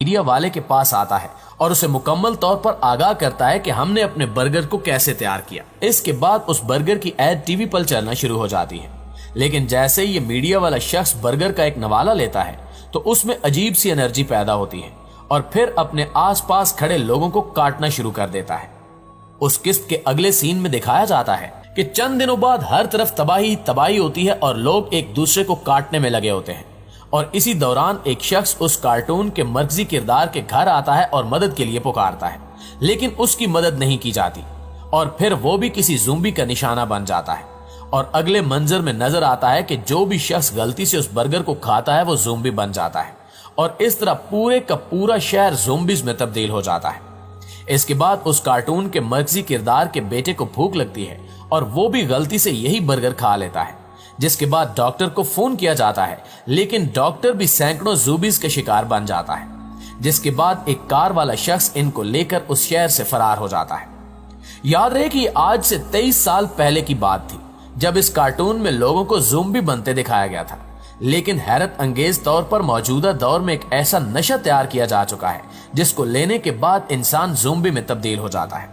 Media والے کے پاس آتا ہے اور اسے مکمل طور پر آگاہ کرتا ہے کہ ہم نے اپنے برگر کو کیسے تیار کیا۔ اس کے بعد اس برگر کی ایڈ ٹی وی پر چلنا شروع ہو جاتی ہے، لیکن جیسے ہی یہ میڈیا والا شخص برگر کا ایک نوالہ لیتا ہے تو اس میں عجیب سی انرجی پیدا ہوتی ہے اور پھر اپنے آس پاس کھڑے لوگوں کو کاٹنا شروع کر دیتا ہے۔ اس قسط کے اگلے سین میں دکھایا جاتا ہے کہ چند دنوں بعد ہر طرف تباہی ہوتی ہے اور لوگ ایک دوسرے کو کاٹنے میں لگے ہوتے ہیں، اور اسی دوران ایک شخص اس کارٹون کے مرکزی کردار کے گھر آتا ہے اور مدد کے لیے پکارتا ہے، لیکن اس کی مدد نہیں کی جاتی اور پھر وہ بھی کسی زومبی کا نشانہ بن جاتا ہے، اور اگلے منظر میں نظر آتا ہے کہ جو بھی شخص غلطی سے اس برگر کو کھاتا ہے وہ زومبی بن جاتا ہے، اور اس طرح پورے کا پورا شہر زومبیز میں تبدیل ہو جاتا ہے۔ اس کے بعد اس کارٹون کے مرکزی کردار کے بیٹے کو بھوک لگتی ہے اور وہ بھی غلطی سے یہی برگر کھا لیتا ہے، جس کے بعد ڈاکٹر کو فون کیا جاتا ہے، لیکن ڈاکٹر بھی سینکڑوں زومبیز کا شکار بن جاتا ہے، جس کے بعد ایک کار والا شخص ان کو لے کر اس شہر سے فرار ہو جاتا ہے۔ یاد رہے کہ یہ آج سے 23 سال پہلے کی بات تھی جب اس کارٹون میں لوگوں کو زومبی بنتے دکھایا گیا تھا، لیکن حیرت انگیز طور پر موجودہ دور میں ایک ایسا نشہ تیار کیا جا چکا ہے جس کو لینے کے بعد انسان زومبی میں تبدیل ہو جاتا ہے۔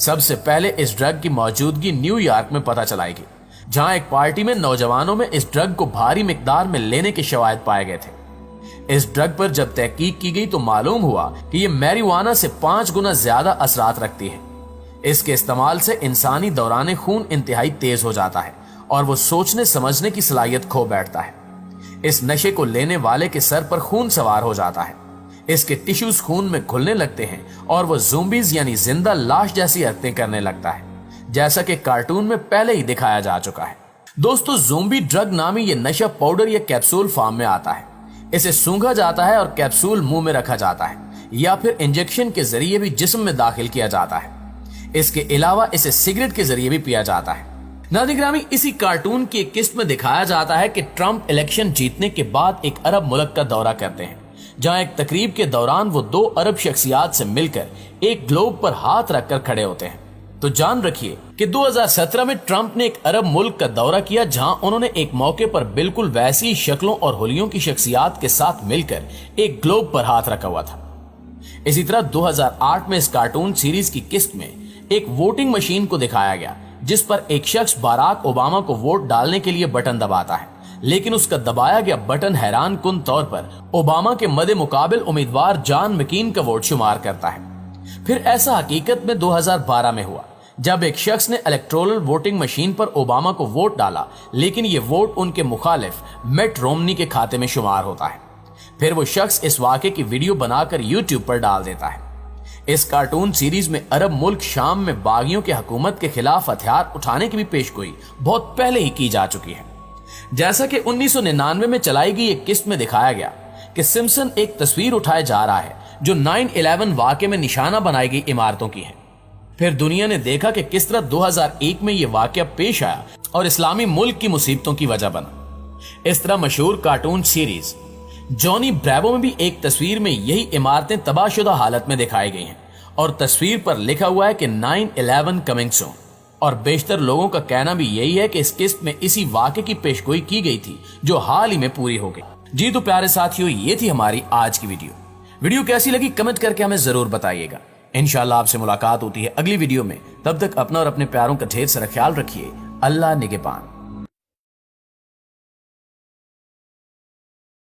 سب سے پہلے اس ڈرگ کی موجودگی نیو یارک میں پتہ چلائی گئی، جہاں ایک پارٹی میں نوجوانوں میں اس ڈرگ کو بھاری مقدار میں لینے کے شواہد پائے گئے تھے۔ اس ڈرگ پر جب تحقیق کی گئی تو معلوم ہوا کہ یہ میریوانا سے 5 گنا زیادہ اثرات رکھتی ہے۔ اس کے استعمال سے انسانی دوران خون انتہائی تیز ہو جاتا ہے اور وہ سوچنے سمجھنے کی صلاحیت کھو بیٹھتا ہے۔ اس نشے کو لینے والے کے سر پر خون سوار ہو جاتا ہے، اس کے ٹشوز خون میں گھلنے لگتے ہیں اور وہ زومبیز یعنی زندہ لاش جیسی حرکتیں کرنے لگتا ہے، جیسا کہ کارٹون میں پہلے ہی دکھایا جا چکا ہے۔ دوستو، زومبی ڈرگ نامی یہ نشہ پاؤڈر یا کیپسول فارم میں آتا ہے۔ اسے سونگھا جاتا ہے اور کیپسول منہ میں رکھا جاتا ہے یا پھر انجیکشن کے ذریعے بھی جسم میں داخل کیا جاتا ہے۔ اس کے علاوہ اسے سگریٹ کے ذریعے بھی پیا جاتا ہے۔ ناظرین گرامی، اسی کارٹون کی ایک قسط میں دکھایا جاتا ہے کہ ٹرمپ الیکشن جیتنے کے بعد ایک عرب ملک کا دورہ کرتے ہیں، جہاں ایک تقریب کے دوران وہ 2 عرب شخصیات سے مل کر ایک گلوب پر ہاتھ رکھ کر کھڑے ہوتے ہیں۔ تو جان رکھیے کہ 2017 میں ٹرمپ نے ایک عرب ملک کا دورہ کیا، جہاں انہوں نے ایک موقع پر بالکل ویسی شکلوں اور حلیوں کی شخصیات کے ساتھ مل کر ایک گلوب پر ہاتھ رکھا ہوا تھا۔ اسی طرح 2008 میں اس کارٹون سیریز کی قسط میں ایک ووٹنگ مشین کو دکھایا گیا، جس پر ایک شخص باراک اوباما کو ووٹ ڈالنے کے لیے بٹن دباتا ہے، لیکن اس کا دبایا گیا بٹن حیران کن طور پر اوباما کے مد مقابل امیدوار جان مکین کا ووٹ شمار کرتا ہے۔ پھر ایسا حقیقت میں 2012 میں ہوا، جب ایک شخص نے الیکٹورل ووٹنگ مشین پر اوباما کو ووٹ ڈالا، لیکن یہ ووٹ ان کے مخالف میٹ رومنی کے کھاتے میں شمار ہوتا ہے۔ پھر وہ شخص اس واقعے کی ویڈیو بنا کر یوٹیوب پر ڈال دیتا ہے۔ اس کارٹون سیریز میں عرب ملک شام میں باغیوں کے حکومت کے خلاف ہتھیار اٹھانے کی بھی پیشگوئی بہت پہلے ہی کی جا چکی ہے۔ جیسا کہ 1999 میں چلائی گئی ایک قسط میں دکھایا گیا کہ سمپسن ایک تصویر اٹھائے جا رہا ہے جو 9/11 واقعے میں نشانہ بنائی گئی عمارتوں کی ہے۔ پھر دنیا نے دیکھا کہ کس طرح 2001 میں یہ واقعہ پیش آیا اور اسلامی ملک کی مصیبتوں کی وجہ بنا۔ اس طرح مشہور کارٹون سیریز جونی بریوو میں بھی ایک تصویر میں یہی عمارتیں تباہ شدہ حالت میں دکھائی گئی ہیں اور تصویر پر لکھا ہوا ہے کہ 9/11 کمنگ سون، اور بیشتر لوگوں کا کہنا بھی یہی ہے کہ اس قسط میں اسی واقعے کی پیشگوئی کی گئی تھی جو حال ہی میں پوری ہو گئی۔ جی تو پیارے ساتھیوں، یہ تھی ہماری آج کی ویڈیو کیسی لگی کمنٹ کر کے ہمیں ضرور بتائیے گا۔ انشاءاللہ آپ سے ملاقات ہوتی ہے اگلی ویڈیو میں، تب تک اپنا اور اپنے پیاروں کا ڈھیر سارا خیال رکھیے۔ اللہ نگہبان۔